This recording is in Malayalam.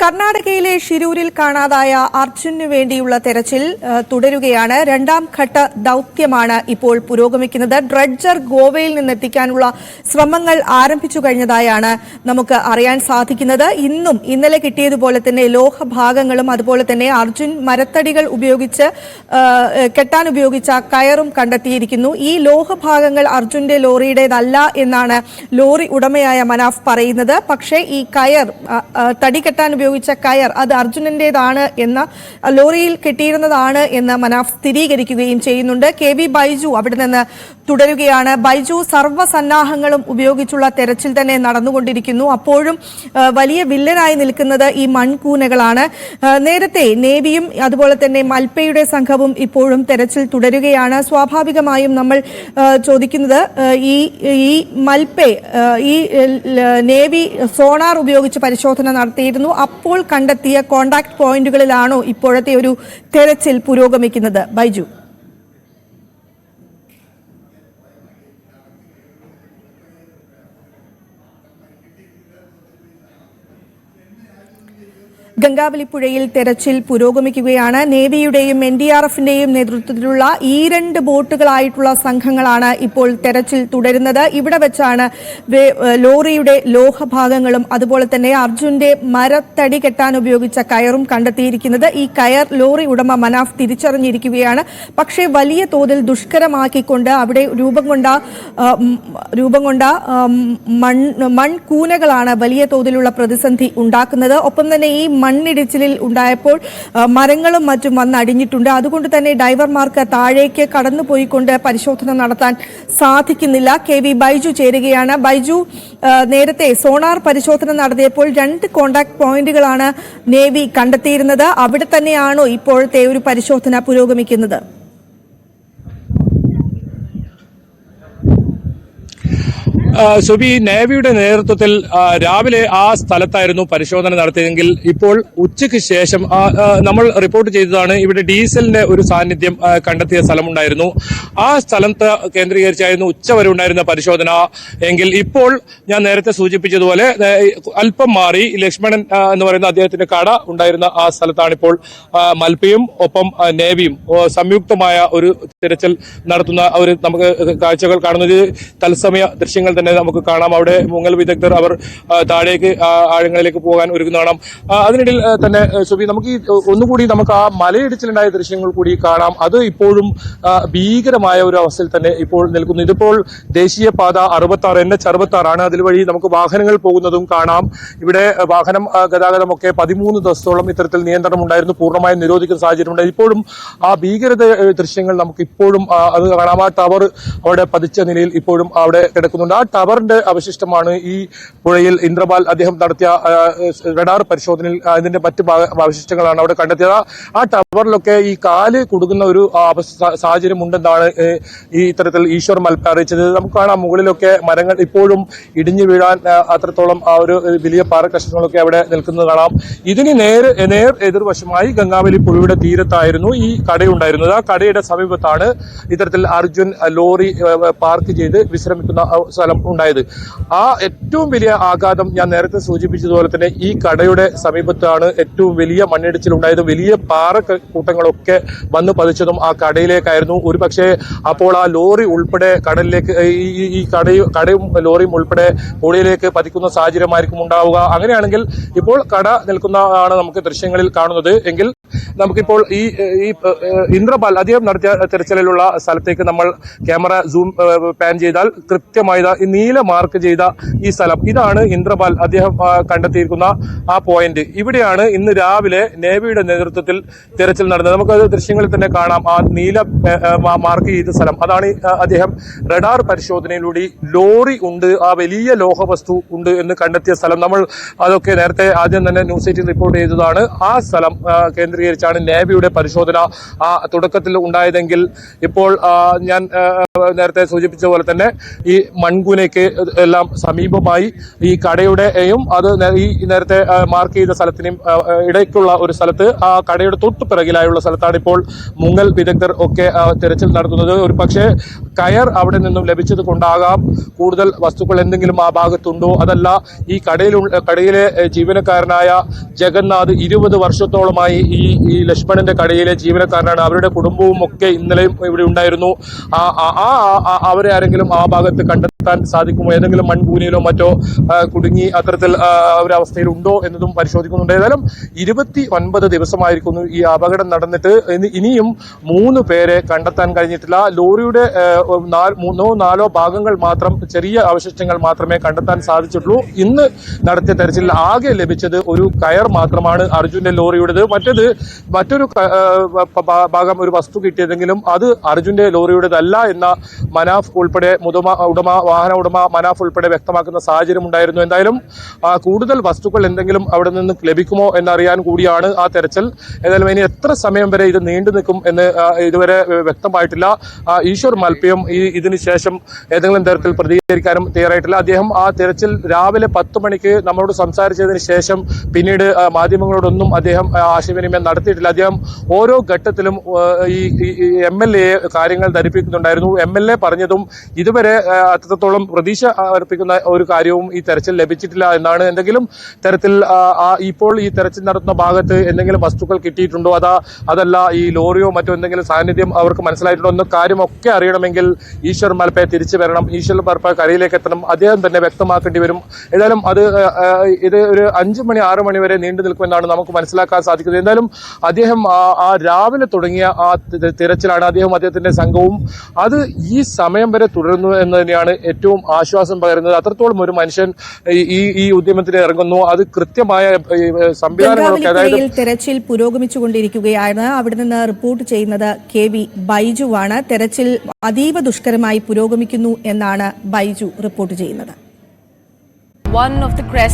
കർണാടകയിലെ ഷിരൂരിൽ കാണാതായ അർജുനു വേണ്ടിയുള്ള തെരച്ചിൽ തുടരുകയാണ്. രണ്ടാം ഘട്ട ദൌത്യമാണ് ഇപ്പോൾ പുരോഗമിക്കുന്നത്. ഡ്രഡ്ജർ ഗോവയിൽ നിന്നെത്തിക്കാനുള്ള ശ്രമങ്ങൾ ആരംഭിച്ചു കഴിഞ്ഞതായാണ് നമുക്ക് അറിയാൻ സാധിക്കുന്നത്. ഇന്നലെ കിട്ടിയതുപോലെ തന്നെ ലോഹഭാഗങ്ങളും അതുപോലെ തന്നെ അർജുൻ മരത്തടികൾ ഉപയോഗിച്ച് കെട്ടാൻ ഉപയോഗിച്ച കയറും കണ്ടെത്തിയിരിക്കുന്നു. ഈ ലോഹഭാഗങ്ങൾ അർജുന്റെ ലോറിയുടേതല്ല എന്നാണ് ലോറി ഉടമയായ മനാഫ് പറയുന്നത്. പക്ഷേ ഈ കയർ തടി കെട്ടാൻ ഉപയോഗിച്ച കയർ അത് അർജുനന്റേതാണ് എന്ന ലോറിയിൽ കെട്ടിയിരുന്നതാണ് എന്ന് മനാഫ് സ്ഥിരീകരിക്കുകയും ചെയ്യുന്നുണ്ട്. KV ബൈജു അവിടെ നിന്ന് തുടരുകയാണ്. ബൈജു, സർവ്വസന്നാഹങ്ങളും ഉപയോഗിച്ചുള്ള തെരച്ചിൽ തന്നെ നടന്നുകൊണ്ടിരിക്കുന്നു. അപ്പോഴും വലിയ വില്ലനായി നിൽക്കുന്നത് ഈ മൺകൂനകളാണ്. നേരത്തെ നേവിയും അതുപോലെ തന്നെ മൽപ്പയുടെ സംഘവും ഇപ്പോഴും തെരച്ചിൽ തുടരുകയാണ്. സ്വാഭാവികമായും നമ്മൾ ചോദിക്കുന്നത് ഈ മൽപ്പെ ഈ നേവി സോണാർ ഉപയോഗിച്ച് പരിശോധന നടത്തിയിരുന്നു. അപ്പോൾ കണ്ടെത്തിയ കോണ്ടാക്ട് പോയിന്റുകളിലാണോ ഇപ്പോഴത്തെ ഒരു തെരച്ചിൽ പുരോഗമിക്കുന്നത്? ബൈജു, ഗംഗാവലിപ്പുഴയിൽ തെരച്ചിൽ പുരോഗമിക്കുകയാണ്. നേവിയുടെയും NDRFന്റെയും നേതൃത്വത്തിലുള്ള ഈ 2 ബോട്ടുകളായിട്ടുള്ള സംഘങ്ങളാണ് ഇപ്പോൾ തെരച്ചിൽ തുടരുന്നത്. ഇവിടെ വെച്ചാണ് ലോറിയുടെ ലോഹഭാഗങ്ങളും അതുപോലെ തന്നെ അർജുന്റെ മരത്തടി കെട്ടാൻ ഉപയോഗിച്ച കയറും കണ്ടെത്തിയിരിക്കുന്നത്. ഈ കയർ ലോറി ഉടമ മനാഫ് തിരിച്ചറിഞ്ഞിരിക്കുകയാണ്. പക്ഷേ വലിയ തോതിൽ ദുഷ്കരമാക്കിക്കൊണ്ട് അവിടെ രൂപം കൊണ്ട മൺകൂനകളാണ് വലിയ തോതിലുള്ള പ്രതിസന്ധി ഉണ്ടാക്കുന്നത്. ഒപ്പം തന്നെ ഈ മണ്ണിടിച്ചിലിൽ ഉണ്ടായപ്പോൾ മരങ്ങളും മറ്റും വന്നടിഞ്ഞിട്ടുണ്ട്. അതുകൊണ്ട് തന്നെ ഡൈവർമാർക്ക് താഴേക്ക് കടന്നുപോയിക്കൊണ്ട് പരിശോധന നടത്താൻ സാധിക്കുന്നില്ല. KV ബൈജു ചേരുകയാണ്. ബൈജു, നേരത്തെ സോണാർ പരിശോധന നടത്തിയപ്പോൾ 2 കോണ്ടാക്ട് പോയിന്റുകളാണ് നേവി കണ്ടെത്തിയിരുന്നത്. അവിടെ തന്നെയാണോ ഇപ്പോഴത്തെ ഒരു പരിശോധന പുരോഗമിക്കുന്നത്? സുബി, നേവിയുടെ നേതൃത്വത്തിൽ രാവിലെ ആ സ്ഥലത്തായിരുന്നു പരിശോധന നടത്തിയതെങ്കിൽ ഇപ്പോൾ ഉച്ചയ്ക്ക് ശേഷം നമ്മൾ റിപ്പോർട്ട് ചെയ്തതാണ് ഇവിടെ ഡീസലിന്റെ ഒരു സാന്നിധ്യം കണ്ടെത്തിയ സ്ഥലമുണ്ടായിരുന്നു. ആ സ്ഥലത്ത് കേന്ദ്രീകരിച്ചായിരുന്നു ഉച്ചവരെ ഉണ്ടായിരുന്ന പരിശോധന എങ്കിൽ ഇപ്പോൾ ഞാൻ നേരത്തെ സൂചിപ്പിച്ചതുപോലെ അല്പം മാറി ലക്ഷ്മണൻ എന്ന് പറയുന്ന അദ്ദേഹത്തിന്റെ കട ഉണ്ടായിരുന്ന ആ സ്ഥലത്താണ് ഇപ്പോൾ മൽപ്പയും ഒപ്പം നേവിയും സംയുക്തമായ ഒരു തിരച്ചിൽ നടത്തുന്ന ഒരു നമുക്ക് കാഴ്ചകൾ കാണുന്നത്. തത്സമയ ദൃശ്യങ്ങൾ തന്നെ നമുക്ക് കാണാം. അവിടെ മുങ്ങൽ വിദഗ്ധർ അവർ താഴേക്ക് ആഴങ്ങളിലേക്ക് പോകാൻ ഒരുങ്ങുന്ന കാണാം. അതിനിടയിൽ തന്നെ സുബി, നമുക്ക് ഒന്നുകൂടി നമുക്ക് ആ മലയിടിച്ചിലുണ്ടായ ദൃശ്യങ്ങൾ കൂടി കാണാം. അത് ഇപ്പോഴും ഭീകരമായ ഒരു അവസ്ഥയിൽ തന്നെ ഇപ്പോൾ നിൽക്കുന്നു. ഇതിപ്പോൾ ദേശീയപാത 66 NH 66 ആണ്. അതിൽ നമുക്ക് വാഹനങ്ങൾ പോകുന്നതും കാണാം. ഇവിടെ വാഹനം ഗതാഗതമൊക്കെ 13 ദിവസത്തോളം ഇത്തരത്തിൽ നിയന്ത്രണം ഉണ്ടായിരുന്നു. പൂർണ്ണമായും നിരോധിക്കുന്ന സാഹചര്യമുണ്ട്. ഇപ്പോഴും ആ ഭീകരത ദൃശ്യങ്ങൾ നമുക്ക് ഇപ്പോഴും അത് കാണാം. ആ ടവർ അവിടെ പതിച്ച നിലയിൽ ഇപ്പോഴും അവിടെ കിടക്കുന്നുണ്ട്. ആ ടവറിന്റെ അവശിഷ്ടമാണ് ഈ പുഴയിൽ ഇന്ദ്രപാൽ അദ്ദേഹം നടത്തിയ റഡാർ പരിശോധനയിൽ അതിന്റെ മറ്റ് അവശിഷ്ടങ്ങളാണ് അവിടെ കണ്ടെത്തിയത്. ആ ടവറിലൊക്കെ ഈ കാല് കുടുങ്ങുന്ന ഒരു സാഹചര്യം ഉണ്ടെന്നാണ് ഈ ഇത്തരത്തിൽ ഈശ്വർ മൽപ്പ അറിയിച്ചത്. നമുക്ക് കാണാം മുകളിലൊക്കെ മരങ്ങൾ ഇപ്പോഴും ഇടിഞ്ഞു വീഴാൻ അത്രത്തോളം ആ ഒരു വലിയ പാറക്കഷ്ണങ്ങളൊക്കെ അവിടെ നിൽക്കുന്നത് കാണാം. ഇതിന് നേർ എതിർവശമായി ഗംഗാവലി പുഴയുടെ തീരത്തായിരുന്നു ഈ കടയുണ്ടായിരുന്നത്. ആ കടയുടെ സമീപത്താണ് ഇത്തരത്തിൽ അർജുൻ ലോറി പാർക്ക് ചെയ്ത് വിശ്രമിക്കുന്ന സ്ഥലം ഉണ്ടായത്. ആ ഏറ്റവും വലിയ ആഘാതം ഞാൻ നേരത്തെ സൂചിപ്പിച്ചതുപോലെ തന്നെ ഈ കടയുടെ സമീപത്താണ് ഏറ്റവും വലിയ മണ്ണിടിച്ചിൽ ഉണ്ടായത്. വലിയ പാറക്കൂട്ടങ്ങളൊക്കെ വന്നു പതിച്ചതും ആ കടയിലേക്കായിരുന്നു. ഒരു പക്ഷേ അപ്പോൾ ആ ലോറി ഉൾപ്പെടെ കടലിലേക്ക് ഈ കടയും ലോറിയും ഉൾപ്പെടെ പുഴയിലേക്ക് പതിക്കുന്ന സാഹചര്യമായിരിക്കും ഉണ്ടാവുക. അങ്ങനെയാണെങ്കിൽ ഇപ്പോൾ കട നിൽക്കുന്നതാണ് നമുക്ക് ദൃശ്യങ്ങളിൽ കാണുന്നത് എങ്കിൽ നമുക്കിപ്പോൾ ഈ ഇന്ദ്രപാൽ അദ്ദേഹം നടത്തിയ തെരച്ചിലുള്ള സ്ഥലത്തേക്ക് നമ്മൾ ക്യാമറ സൂം പാൻ ചെയ്താൽ കൃത്യമായി നീല മാർക്ക് ചെയ്ത ഈ സ്ഥലം ഇതാണ് ഇന്ദ്രപാൽ അദ്ദേഹം കണ്ടെത്തിയിരിക്കുന്ന ആ പോയിന്റ്. ഇവിടെയാണ് ഇന്ന് രാവിലെ നേവിയുടെ നേതൃത്വത്തിൽ തെരച്ചിൽ നടന്നത്. നമുക്കത് ദൃശ്യങ്ങളിൽ തന്നെ കാണാം. ആ നീല മാർക്ക് ചെയ്ത സ്ഥലം അതാണ് അദ്ദേഹം റഡാർ പരിശോധനയിലൂടെ ലോറി ഉണ്ട്, ആ വലിയ ലോഹവസ്തു ഉണ്ട് എന്ന് കണ്ടെത്തിയ സ്ഥലം. നമ്മൾ അതൊക്കെ നേരത്തെ ആദ്യം തന്നെ ന്യൂസ് 18 റിപ്പോർട്ട് ചെയ്തതാണ്. ആ സ്ഥലം കേന്ദ്രീകരിച്ച് കേന്ദ്രീകരിച്ചാണ് നേവിയുടെ പരിശോധന തുടക്കത്തിൽ ഉണ്ടായതെങ്കിൽ ഇപ്പോൾ ഞാൻ നേരത്തെ സൂചിപ്പിച്ച പോലെ തന്നെ ഈ മൺകൂനയ്ക്ക് എല്ലാം സമീപമായി ഈ കടയുടെയും അത് ഈ നേരത്തെ മാർക്ക് ചെയ്ത സ്ഥലത്തിനും ഇടയ്ക്കുള്ള ഒരു സ്ഥലത്ത് ആ കടയുടെ തൊട്ടു പിറകിലായുള്ള സ്ഥലത്താണ് ഇപ്പോൾ മുങ്ങൽ വിദഗ്ധർ ഒക്കെ തെരച്ചിൽ നടത്തുന്നത്. ഒരു പക്ഷേ കയർ അവിടെ നിന്നും ലഭിച്ചത് കൊണ്ടാകാം കൂടുതൽ വസ്തുക്കൾ എന്തെങ്കിലും ആ ഭാഗത്തുണ്ടോ, അതല്ല ഈ കടയിലെ ജീവനക്കാരനായ ജഗന്നാഥ് 20 വർഷത്തോളമായി ഈ ലക്ഷ്മണന്റെ കടയിലെ ജീവനക്കാരനാണ്. അവരുടെ കുടുംബവും ഒക്കെ ഇന്നലെയും ഇവിടെ ഉണ്ടായിരുന്നു. അവരെ ആരെങ്കിലും ആ ഭാഗത്ത് കണ്ടെത്താൻ സാധിക്കുമോ, ഏതെങ്കിലും മൺകൂനയിലോ മറ്റോ കുടുങ്ങി അത്തരത്തിൽ ഒരവസ്ഥയിൽ ഉണ്ടോ എന്നതും പരിശോധിക്കുന്നുണ്ട്. ഏതായാലും 29 ദിവസമായിരിക്കുന്നു ഈ അപകടം നടന്നിട്ട് ഇനിയും 3 പേരെ കണ്ടെത്താൻ കഴിഞ്ഞിട്ടില്ല. ലോറിയുടെ 3-4 ഭാഗങ്ങൾ മാത്രം, ചെറിയ അവശിഷ്ടങ്ങൾ മാത്രമേ കണ്ടെത്താൻ സാധിച്ചിട്ടുള്ളൂ. ഇന്ന് നടത്തിയ തെരച്ചിലിൽ ആകെ ലഭിച്ചത് ഒരു കയർ മാത്രമാണ് അർജുന്റെ ലോറിയുടേത്. മറ്റൊരു ഭാഗം ഒരു വസ്തു കിട്ടിയതെങ്കിലും അത് അർജുന്റെ ലോറിയുടേതല്ല എന്ന മനാഫ് ഉൾപ്പെടെ വാഹന ഉടമ മനാഫ് ഉൾപ്പെടെ വ്യക്തമാക്കുന്ന സാഹചര്യം ഉണ്ടായിരുന്നു. എന്തായാലും കൂടുതൽ വസ്തുക്കൾ എന്തെങ്കിലും അവിടെ നിന്ന് ലഭിക്കുമോ എന്നറിയാൻ കൂടിയാണ് ആ തെരച്ചിൽ. ഏതായാലും ഇനി എത്ര സമയം വരെ ഇത് നീണ്ടു നിൽക്കും എന്ന് ഇതുവരെ വ്യക്തമായിട്ടില്ല. ഈശ്വർ മൽപ്പയും ഇതിന് ശേഷം ഏതെങ്കിലും തരത്തിൽ പ്രതികരിക്കാനും തയ്യാറായിട്ടില്ല. അദ്ദേഹം ആ തെരച്ചിൽ രാവിലെ 10 മണിക്ക് നമ്മളോട് സംസാരിച്ചതിന് ശേഷം പിന്നീട് മാധ്യമങ്ങളോടൊന്നും അദ്ദേഹം ആശയവിനിമയം നടത്തിയിട്ടില്ല. അദ്ദേഹം ഓരോ ഘട്ടത്തിലും ഈ MLA കാര്യങ്ങൾ ധരിപ്പിക്കുന്നുണ്ടായിരുന്നു. MLA പറഞ്ഞതും ഇതുവരെ അത്രത്തോളം പ്രതീക്ഷ അർപ്പിക്കുന്ന ഒരു കാര്യവും ഈ തെരച്ചിൽ ലഭിച്ചിട്ടില്ല എന്നാണ്. എന്തെങ്കിലും തരത്തിൽ ഇപ്പോൾ ഈ തെരച്ചിൽ നടത്തുന്ന ഭാഗത്ത് എന്തെങ്കിലും വസ്തുക്കൾ കിട്ടിയിട്ടുണ്ടോ, അതല്ല ഈ ലോറിയോ മറ്റോ എന്തെങ്കിലും സാന്നിധ്യം അവർക്ക് മനസ്സിലായിട്ടുണ്ടോ എന്ന കാര്യമൊക്കെ അറിയണമെങ്കിൽ ഈശ്വർ മൽപ്പ തിരിച്ചു വരണം. ഈശ്വർ മൽപ്പ കരയിലേക്ക് എത്തണം. അദ്ദേഹം തന്നെ വ്യക്തമാക്കേണ്ടി വരും. ഏതായാലും ഇത് ഒരു 5 മണി 6 മണി വരെ നീണ്ടു നിൽക്കുമെന്നാണ് നമുക്ക് മനസ്സിലാക്കാൻ സാധിക്കുന്നത്. എന്തായാലും അദ്ദേഹം ആ രാവിലെ തുടങ്ങിയ ആ തിരച്ചിലാണ് അദ്ദേഹത്തിന്റെ സംഘവും അത് ഈ സമയം വരെ തുടരുന്നു എന്ന് തന്നെയാണ് ഏറ്റവും ആശ്വാസം പകരുന്നത്. അത്രത്തോളം ഒരു മനുഷ്യൻ ഈ ഉദ്യമത്തിന് ഇറങ്ങുന്നു. അത് കൃത്യമായ സംവിധാനങ്ങളൊക്കെ, അതായത് തെരച്ചിൽ പുരോഗമിച്ചുകൊണ്ടിരിക്കുകയാണ്. അവിടെ നിന്ന് റിപ്പോർട്ട് ചെയ്യുന്നത് KV ബൈജുവാണ്. തെരച്ചിൽ അതീവ ദുഷ്കരമായി പുരോഗമിക്കുന്നു എന്നാണ് ബൈജു റിപ്പോർട്ട് ചെയ്യുന്നത്. One of the crests